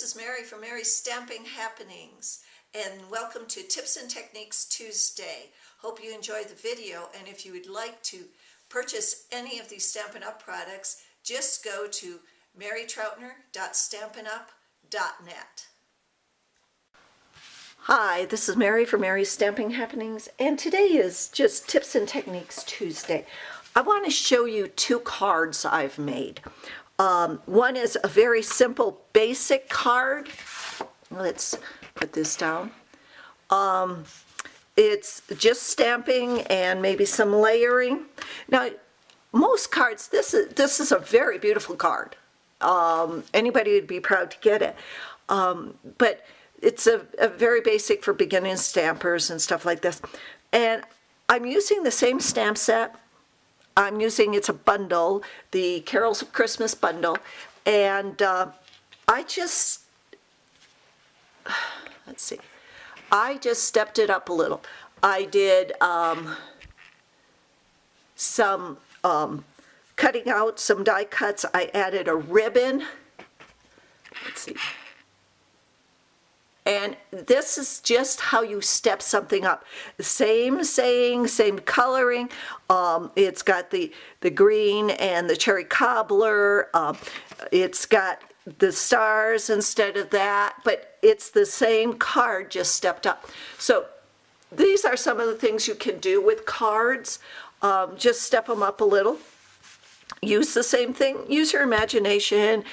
this is Mary from Mary's Stamping Happenings, and welcome to Tips and Techniques Tuesday. Hope you enjoyed the video, and if you would like to purchase any of these Stampin' Up! Products, just go to marytroutner.stampinup.net. Hi, this is Mary from Mary's Stamping Happenings, and today is just Tips and Techniques Tuesday. I want to show you two cards I've made. One is a very simple basic card. Let's put this down. It's just stamping and maybe some layering. Now, most cards, this is a very beautiful card. Anybody would be proud to get it. But it's a very basic for beginning stampers and stuff like this. And I'm using the same stamp set. It's a bundle, the Carols of Christmas bundle, and I just stepped it up a little. I did some cutting out, some die cuts. I added a ribbon. Let's see. And this is just how you step something up. Same saying, same coloring. It's got the green and the cherry cobbler. It's got the stars instead of that, but it's the same card, just stepped up. So these are some of the things you can do with cards. Just step them up a little. Use the same thing. Use your imagination.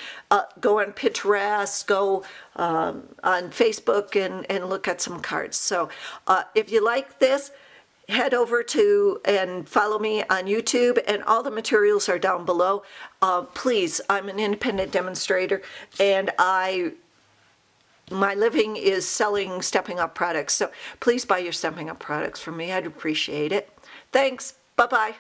Go on Pinterest. Go on Facebook and look at some cards. So if you like this, head over to and follow me on YouTube, and all the materials are down below. Please, I'm an independent demonstrator, and my living is selling Stampin' Up! Products. So please buy your Stampin' Up! Products from me. I'd appreciate it. Thanks. Bye-bye.